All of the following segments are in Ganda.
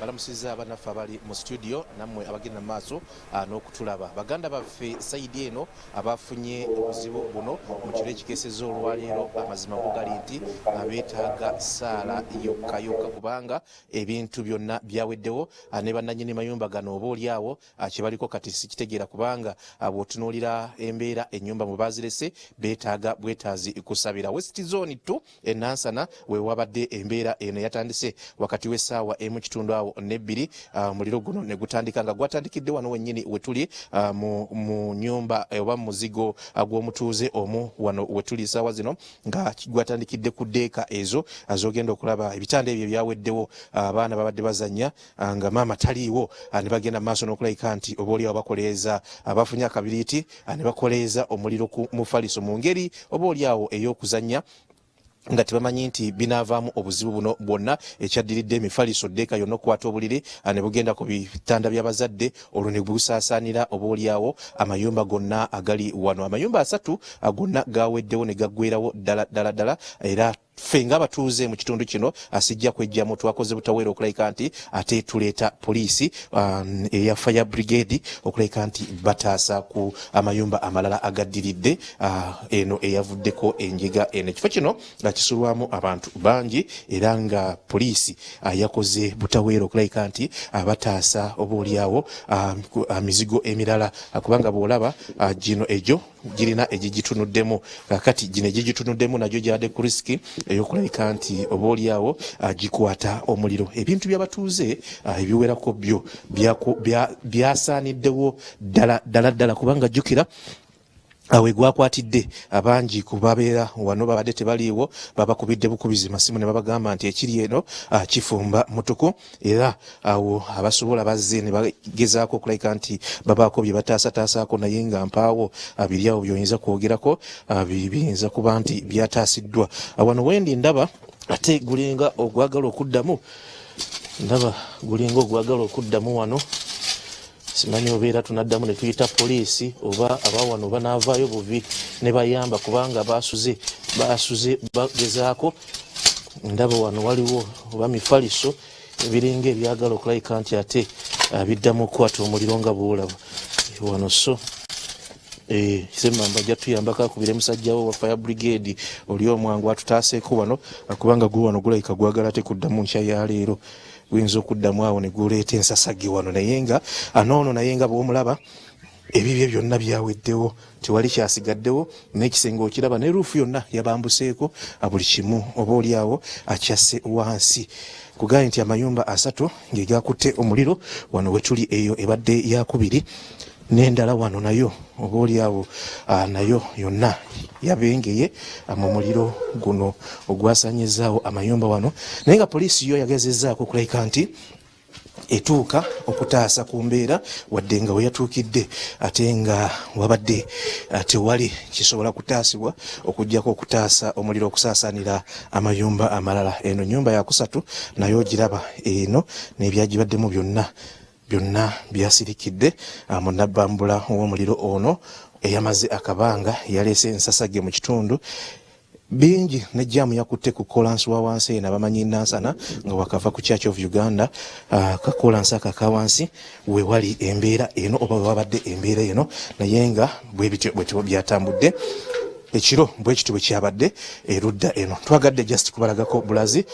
balamusiza abanafe abali mu studio nammwe abagenda maaso n'okutulaba baganda baffe saidi eno abafunye obuzibu buno mu kiro ekikeeseza olwaleero amazima go gali nti beetaaga saala yokka kubanga ebintu byonna byaweddewo ne bannannyini mayumba gano oba oliawo kyebaliko kati sikitegeera kubanga bw'otunuulira embeera ennyumba mwe bazirese beetaaga bwetaazi kusabira. West Zone 2 enansana we wabadde embeera eno yatandise wakati w'essaawa emu kitundu awo n'ebbiri omuliro guno ne gutandika nga gwatandikidde wano wennyini wetuli mu nyumba oba mu muzigo gw'omutuuze omu wano wetuli essaawa zino nga gwatandikidde ku ddeeka ezo azogenda okulaba ebitanda ebyo byaweddewo abaana babadde bazannya nga maama taliiwo ne bagenda mu maaso n'okulabika nti oba oliawo bakoleeza abafunye akabiriiti ne bakoleeza omuliro ku mufaliso mu ngeri oba oliawo ey'okuzannya nga tebamanyi nti binaavaamu obuzibu buno bwonna ekyaddiridde emifaliso ddeeka yonna okukwata obuliri ne bugenda ku bitanda by'abazadde olwo ne busaasaanira oba oliawo amayumba gonna agali wano. Amayumba 3 gonna gaweddewo ne gaggweerawo ddala era ffe ng'abatuuze mu kitundu kino asijja kwejjamu twakoze butaweera okulabika nti ate tuleeta poliisi eya fire brigade okulabika nti bataasa ku amayumba amalala agaddiridde eno eyavuddeko enjega eno. Ekifo kino nga kisulwamu abantu bangi era nga poliisi yakoze butaweera okulabika nti bataasa oba oliawo mizigo emirala kubanga bw'olaba gino egyo girina egigitunuddemu kakati gino egigitunuddemu nagyo gyadde ku risiki eyokulabika nti oba oliawo gikwata omuliro. Ebintu by'abatuuze ebiwerako byo byasaaniddewo ddala kubanga jjukira awe gwakwatidde abangi ku babeera wano babadde tebaliiwo babakubidde bukubizi masimu ne babagamba nti ekiri eno kifumba mutuku era awo abasobola bazze ne bagezaako okulabika nti babaako bye bataasataasaako naye nga mpaawo biri awo by'oyinza kwogerako biyinza kuba nti byataasiddwa. Wano wendi ndaba ate gulinga ogwagala okuddamu wano simanyi obeera tunaddamu ne tuyita poliisi oba abawano banaavaayo buvi ne bayamba kubanga basuze bagezaako. Ndaba wano waliwo oba mifaliso ebiringa ebyagala okulabika nti ate biddamu okukwata omuliro nga bwolaba wano. So Ssemamba ajja tuyambako akubire musajjawo wa fire brigade oli omwangu atutaaseeko wano kubanga gwe wano gulabika gwagala ate kuddamu nkya ya leero guyinza okuddamu awo ne guleeta ensasage wano naye nga anoono naye nga bw'omulaba ebibye byonna byaweddewo tewali kyasigaddewo n'ekisenge okiraba ne ruufu yonna yabambuseeko buli kimu oba oliawo akyasse wansi kugaye nti amayumba 3 gegakutte omuliro wano wetuli eyo ebadde yakubiri n'endala wano nayo oba oliawo nayo yonna yabengeye mu muliro guno ogwasaanyizaawo amayumba wano naye nga poliisi yo yagezezzaako okulabika nti etuuka okutaasa ku mbeera wadde nga we yatuukidde ate nga wabadde tewali kisobola kutaasibwa okuggyako okutaasa omuliro okusaasaanira amayumba amalala. Eno nyumba yakusatu nayo ogiraba eno n'ebyagibaddemu byonna byasirikidde munabbambula w'omuliro ono eyamaze akabanga yaleese ensasage mu kitundu bingi ne jaamu yakutte ku kolansi wa wansi eno abamanyi nansana nga wakava ku Church of Uganda ka kolansi akawansi we wali embeera eno oba wabadde embeera eno naye nga bwe bityo byatambudde ekiro bwe kityo bwe kyabadde erudda eno. Twagadde just kubalagako bulazi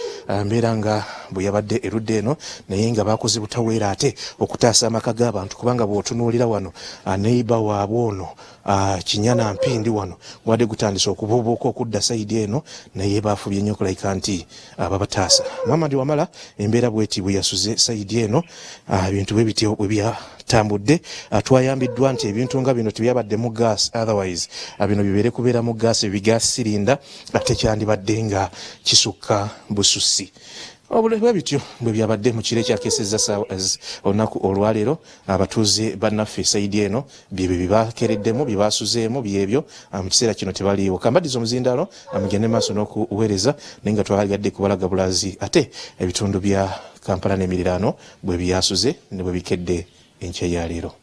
mbeera nga bwe yabadde erudda eno naye nga bakoze butaweera ate okutaasa amaka g'abantu kubanga bw'otunuulira wano neiba waabwe ono Kinyana Mpindi wano wadde gutandise okubuubuuka okudda sayidi eno naye baafubye nnyo okulabika nti babataasa. Mama ndi wamala embeera bweti bwe yasuze sayidi eno ebintu bwe bityo bwe byatambudde. Twayambiddwa nti ebintu nga bino tebyabadde mu gas otherwise bino bibeere kubeera mu gas ebigaasi sirinda ate kyandibadde nga kisukka bususi. Obulebwa bityo bwe byabadde mu kiro ekyakeesezza olunaku olwaleero abatuuze bannaffe sayidi eno byebyo byebakereddemu bye basuzeemu byebyo mu kiseera kino tebaliiwo. Kambaddiza omuzindaalo mugende maaso n'okuweereza naye nga twaligadde kubalaga bulazi ate ebitundu bya Kampala n'emiriraano bwe byasuze ne bwe bikedde enkya ya leero.